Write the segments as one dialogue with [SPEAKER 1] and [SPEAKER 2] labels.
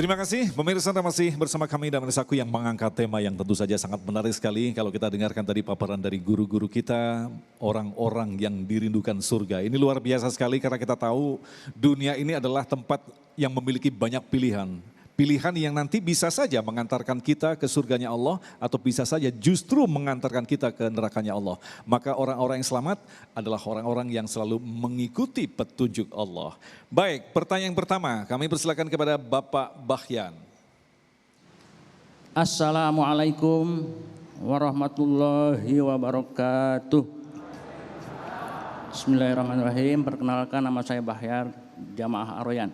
[SPEAKER 1] Terima kasih pemirsa, Anda masih bersama kami dan Saku yang mengangkat tema yang tentu saja sangat menarik sekali. Kalau kita dengarkan tadi paparan dari guru-guru kita, orang-orang yang dirindukan surga. Ini luar biasa sekali karena kita tahu dunia ini adalah tempat yang memiliki banyak pilihan. Pilihan yang nanti bisa saja mengantarkan kita ke surganya Allah atau bisa saja justru mengantarkan kita ke nerakanya Allah. Maka orang-orang yang selamat adalah orang-orang yang selalu mengikuti petunjuk Allah. Baik, pertanyaan pertama kami persilakan kepada Bapak Bahyan.
[SPEAKER 2] Assalamualaikum warahmatullahi wabarakatuh. Bismillahirrahmanirrahim. Perkenalkan, nama saya Bahyar, Jamaah Aroyan.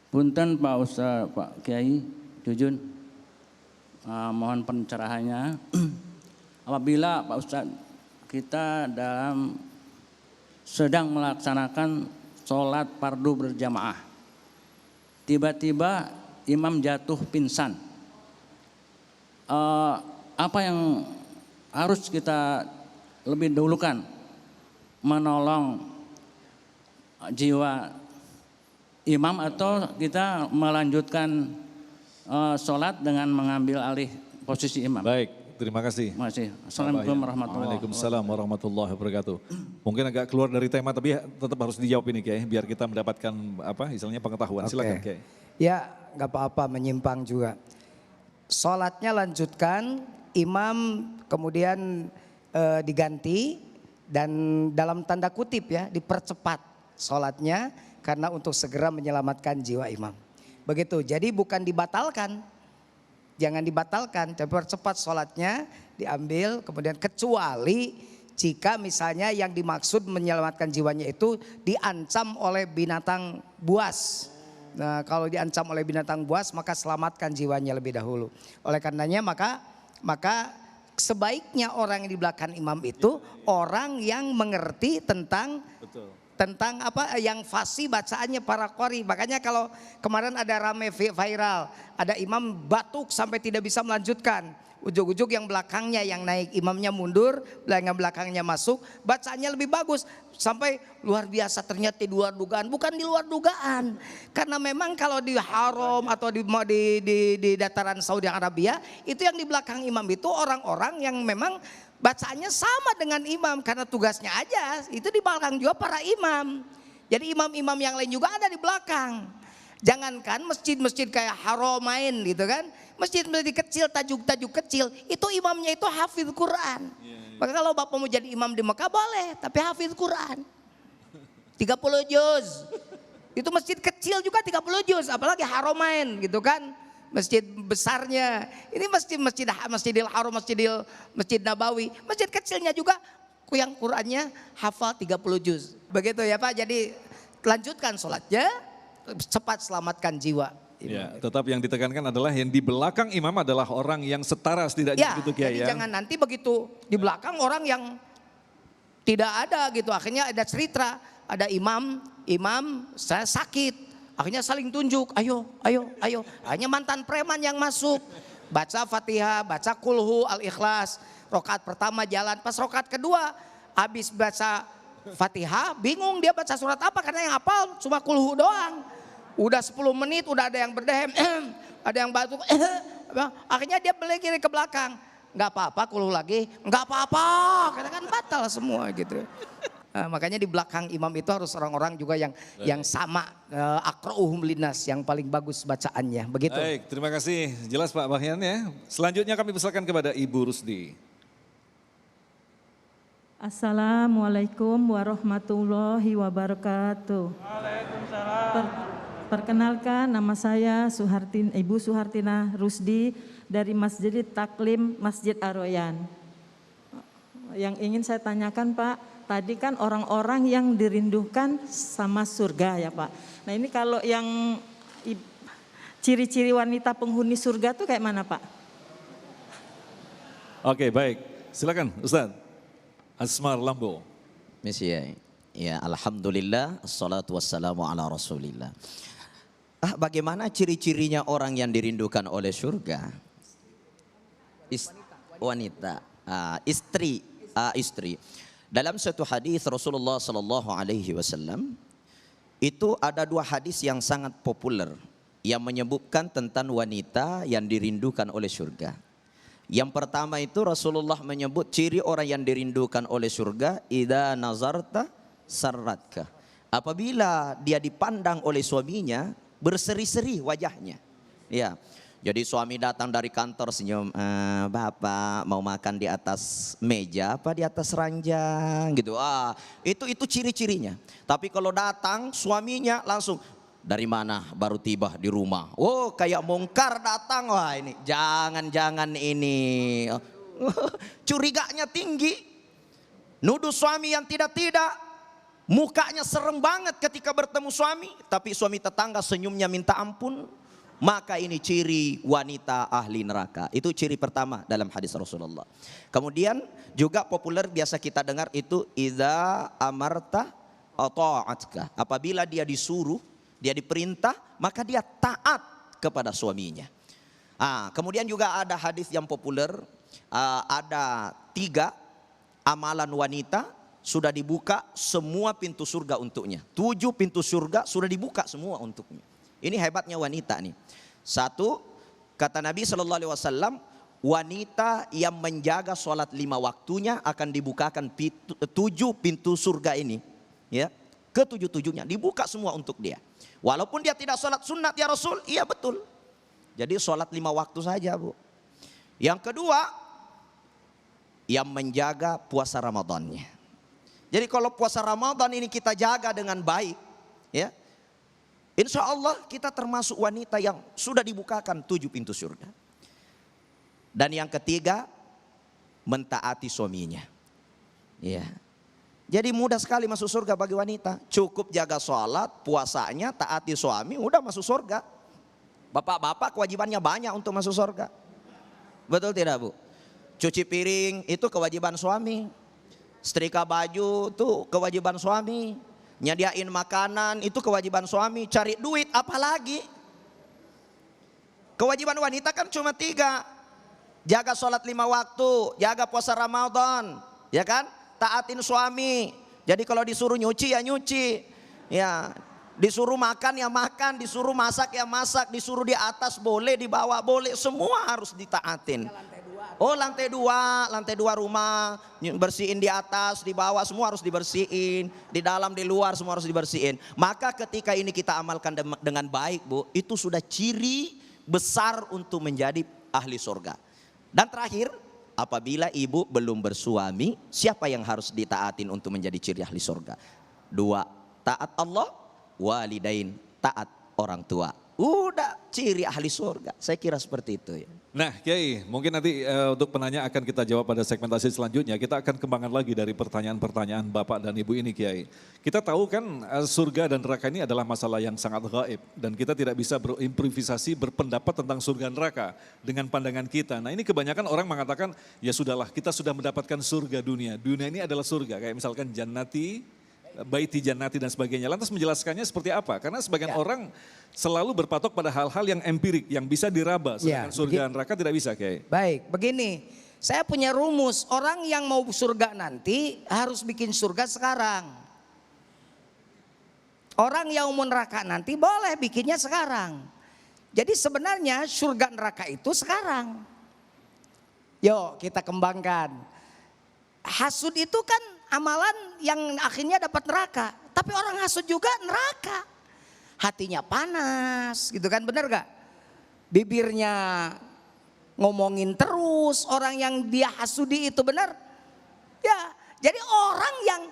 [SPEAKER 2] Punten Pak Ustaz, Pak Kiai Jujun, mohon pencerahannya. Apabila Pak Ustaz kita sedang melaksanakan sholat fardu berjamaah, tiba-tiba imam jatuh pingsan, apa yang harus kita lebih dahulukan? Menolong jiwa imam atau kita melanjutkan sholat dengan mengambil alih posisi imam?
[SPEAKER 1] Baik, terima kasih.
[SPEAKER 2] Terima kasih. Assalamualaikum
[SPEAKER 1] warahmatullahi wabarakatuh. Mungkin agak keluar dari tema tapi tetap harus dijawab ini Kiai, biar kita mendapatkan istilahnya pengetahuan. Silakan Kiai.
[SPEAKER 3] Ya, nggak apa-apa menyimpang juga. Sholatnya lanjutkan, imam kemudian diganti dan dalam tanda kutip ya dipercepat sholatnya karena untuk segera menyelamatkan jiwa imam. Begitu, jadi bukan dibatalkan, jangan dibatalkan, tapi percepat sholatnya diambil kemudian, kecuali jika misalnya yang dimaksud menyelamatkan jiwanya itu diancam oleh binatang buas. Nah, kalau diancam oleh binatang buas maka selamatkan jiwanya lebih dahulu. Oleh karenanya maka sebaiknya orang yang di belakang imam itu orang yang mengerti tentang tentang apa yang fasih bacaannya para qori. Makanya kalau kemarin ada rame viral, ada imam batuk sampai tidak bisa melanjutkan. Ujug-ujug yang belakangnya yang naik, imamnya mundur, yang belakangnya masuk, bacaannya lebih bagus. Sampai luar biasa, ternyata di luar dugaan. Bukan di luar dugaan. Karena memang kalau di haram atau di dataran Saudi Arabia, itu yang di belakang imam itu orang-orang yang memang bacaannya sama dengan imam. Karena tugasnya aja, itu di belakang juga para imam. Jadi imam-imam yang lain juga ada di belakang. Jangankan masjid-masjid kayak Haramain gitu kan. Masjid-masjid kecil, tajuk-tajuk kecil, itu imamnya itu hafidz Quran. Maka kalau bapak mau jadi imam di Mekah boleh, tapi hafidz Quran. 30 juz. Itu masjid kecil juga 30 juz, apalagi Haramain gitu kan. Masjid besarnya. Ini Masjidil Haram, Masjid Nabawi. Masjid kecilnya juga yang Qurannya hafal 30 juz. Begitu ya Pak, jadi lanjutkan sholatnya, cepat selamatkan jiwa.
[SPEAKER 1] Ya, tetap yang ditekankan adalah yang di belakang imam adalah orang yang setara setidaknya
[SPEAKER 3] ya,
[SPEAKER 1] gitu Kiai.
[SPEAKER 3] Jadi jangan nanti begitu di belakang orang yang tidak ada gitu. Akhirnya ada cerita, ada imam saya sakit. Akhirnya saling tunjuk, ayo. Hanya mantan preman yang masuk. Baca Fatihah, baca Kulhu, Al-Ikhlas. Rokaat pertama jalan, pas rokaat kedua habis baca Fatihah bingung dia baca surat apa karena yang hafal cuma Kulhu doang. Udah 10 menit udah ada yang berdehem, ada yang batuk, akhirnya dia balik kiri ke belakang. Nggak apa-apa Kulhu lagi, nggak apa-apa, karena kan batal semua gitu. Nah, makanya di belakang imam itu harus orang-orang juga yang sama, aqra'uhum linnas, yang paling bagus bacaannya, begitu.
[SPEAKER 1] Baik, terima kasih. Jelas Pak Bahyan ya. Selanjutnya kami persilakan kepada Ibu Rusdi.
[SPEAKER 4] Assalamualaikum warahmatullahi wabarakatuh.
[SPEAKER 5] Waalaikumsalam.
[SPEAKER 4] Perkenalkan, nama saya Ibu Suhartina Rusdi dari Masjid Taklim Masjid Aroyan. Yang ingin saya tanyakan Pak, tadi kan orang-orang yang dirindukan sama surga ya Pak. Nah ini kalau yang ciri-ciri wanita penghuni surga tuh kayak mana Pak?
[SPEAKER 1] Oke baik, silakan Ustaz Asmar Lambo.
[SPEAKER 6] Ya, alhamdulillah, assalatu wassalamu ala rasulillah. Bagaimana ciri-cirinya orang yang dirindukan oleh surga? Wanita, istri. Dalam satu hadis Rasulullah Sallallahu Alaihi Wasallam itu ada dua hadis yang sangat populer yang menyebutkan tentang wanita yang dirindukan oleh surga. Yang pertama itu Rasulullah menyebut ciri orang yang dirindukan oleh surga, idza nazarta sarratka. Apabila dia dipandang oleh suaminya, berseri-seri wajahnya. Ya. Jadi suami datang dari kantor senyum, Bapak mau makan di atas meja apa di atas ranjang gitu. Itu ciri-cirinya. Tapi kalau datang suaminya langsung, dari mana baru tiba di rumah? Oh, kayak mungkar datang. Wah, ini jangan-jangan ini. Curiganya tinggi. Nuduh suami yang tidak-tidak. Mukanya serem banget ketika bertemu suami. Tapi suami tetangga senyumnya minta ampun. Maka ini ciri wanita ahli neraka. Itu ciri pertama dalam hadis Rasulullah. Kemudian juga populer biasa kita dengar itu idza amarta ata'atka. Apabila dia disuruh, dia diperintah, maka dia taat kepada suaminya. Kemudian juga ada hadis yang populer, ada 3 amalan wanita sudah dibuka semua pintu surga untuknya. 7 pintu surga sudah dibuka semua untuknya. Ini hebatnya wanita nih. 1, kata Nabi SAW, wanita yang menjaga sholat 5 waktunya akan dibukakan 7 pintu surga ini. Ya, ke-7-7-nya dibuka semua untuk dia. Walaupun dia tidak sholat sunat ya Rasul, iya betul. Jadi sholat 5 waktu saja Bu. Yang kedua, yang menjaga puasa Ramadannya. Jadi kalau puasa Ramadan ini kita jaga dengan baik, ya, insya Allah kita termasuk wanita yang sudah dibukakan 7 pintu surga. Dan yang ketiga, mentaati suaminya. Ya. Jadi mudah sekali masuk surga bagi wanita. Cukup jaga sholat, puasanya, taati suami, udah masuk surga. Bapak-bapak kewajibannya banyak untuk masuk surga. Betul tidak Bu? Cuci piring itu kewajiban suami. Setrika baju itu kewajiban suami. Nyediain makanan itu kewajiban suami. Cari duit apalagi. Kewajiban wanita kan cuma 3. Jaga sholat 5 waktu, jaga puasa Ramadan, ya kan? Taatin suami. Jadi kalau disuruh nyuci ya nyuci. Ya, disuruh makan ya makan, disuruh masak ya masak, disuruh di atas boleh, di bawah boleh, semua harus ditaatin. Oh, lantai 2 rumah, bersihin di atas, di bawah semua harus dibersihin, di dalam, di luar semua harus dibersihin. Maka ketika ini kita amalkan dengan baik Bu, itu sudah ciri besar untuk menjadi ahli surga. Dan terakhir, apabila ibu belum bersuami, siapa yang harus ditaatin untuk menjadi ciri ahli surga? 2, taat Allah, walidain, taat orang tua. Udah ciri ahli surga. Saya kira seperti itu ya.
[SPEAKER 1] Nah Kiai, mungkin nanti untuk penanya akan kita jawab pada segmentasi selanjutnya. Kita akan kembangkan lagi dari pertanyaan-pertanyaan Bapak dan Ibu ini Kiai. Kita tahu kan surga dan neraka ini adalah masalah yang sangat gaib. Dan kita tidak bisa berimprovisasi berpendapat tentang surga dan neraka dengan pandangan kita. Nah ini kebanyakan orang mengatakan ya sudahlah kita sudah mendapatkan surga dunia. Dunia ini adalah surga kayak misalkan jannati, baiti jannati dan sebagainya. Lantas menjelaskannya seperti apa? Karena sebagian orang selalu berpatok pada hal-hal yang empirik, yang bisa diraba. Sedangkan surga dan neraka tidak bisa Kiai.
[SPEAKER 3] Baik, begini. Saya punya rumus, orang yang mau surga nanti harus bikin surga sekarang. Orang yang mau neraka nanti boleh bikinnya sekarang. Jadi sebenarnya surga neraka itu sekarang. Yuk kita kembangkan. Hasud itu kan amalan yang akhirnya dapat neraka. Tapi orang hasud juga neraka. Hatinya panas gitu kan, benar gak? Bibirnya ngomongin terus, orang yang dia hasudi itu benar. Ya, jadi orang yang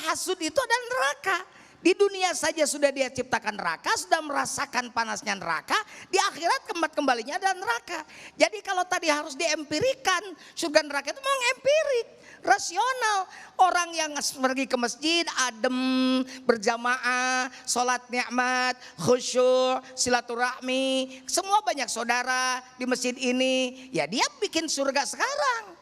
[SPEAKER 3] hasud itu adalah neraka. Di dunia saja sudah dia ciptakan neraka, sudah merasakan panasnya neraka, di akhirat kembalinya adalah neraka. Jadi kalau tadi harus diempirikan, surga neraka itu memang empirik, rasional. Orang yang pergi ke masjid, adem, berjamaah, sholat nikmat, khusyuk, silaturahmi, semua banyak saudara di masjid ini, ya dia bikin surga sekarang.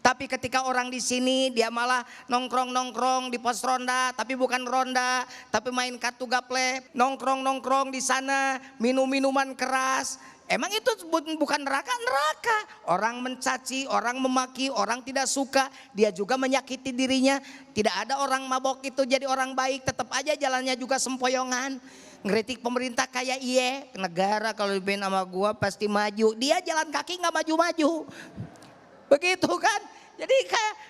[SPEAKER 3] Tapi ketika orang di sini dia malah nongkrong-nongkrong di pos ronda, tapi bukan ronda, tapi main kartu gaple, nongkrong-nongkrong di sana, minum minuman keras. Emang itu bukan neraka? Neraka. Orang mencaci, orang memaki, orang tidak suka, dia juga menyakiti dirinya. Tidak ada orang mabok itu jadi orang baik, tetap aja jalannya juga sempoyongan. ngeritik pemerintah kayak iye, negara kalau dipimpin sama gua pasti maju. Dia jalan kaki nggak maju-maju. Begitu kan? Jadi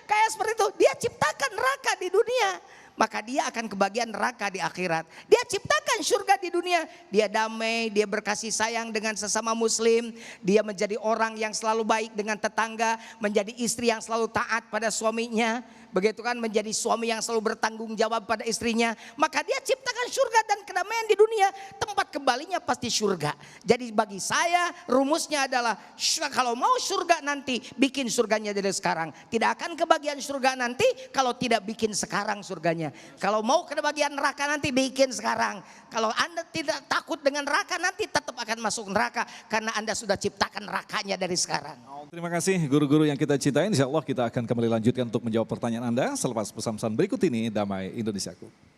[SPEAKER 3] kayak seperti itu. Dia ciptakan neraka di dunia, maka dia akan kebagian neraka di akhirat. Dia ciptakan surga di dunia, dia damai, dia berkasih sayang dengan sesama muslim, dia menjadi orang yang selalu baik dengan tetangga, menjadi istri yang selalu taat pada suaminya, begitu kan, menjadi suami yang selalu bertanggung jawab pada istrinya. Maka dia ciptakan surga dan kedamaian di dunia, tempat kembalinya pasti surga. Jadi bagi saya rumusnya adalah kalau mau surga nanti bikin surganya dari sekarang. Tidak akan kebagian surga nanti kalau tidak bikin sekarang surganya. Kalau mau kebagian neraka nanti bikin sekarang. Kalau Anda tidak takut dengan neraka nanti tetap akan masuk neraka karena Anda sudah ciptakan nerakanya dari sekarang.
[SPEAKER 1] Terima kasih guru-guru yang kita cintai. Insya Allah kita akan kembali lanjutkan untuk menjawab pertanyaan Anda selepas pesan-pesan berikut ini. Damai Indonesiaku.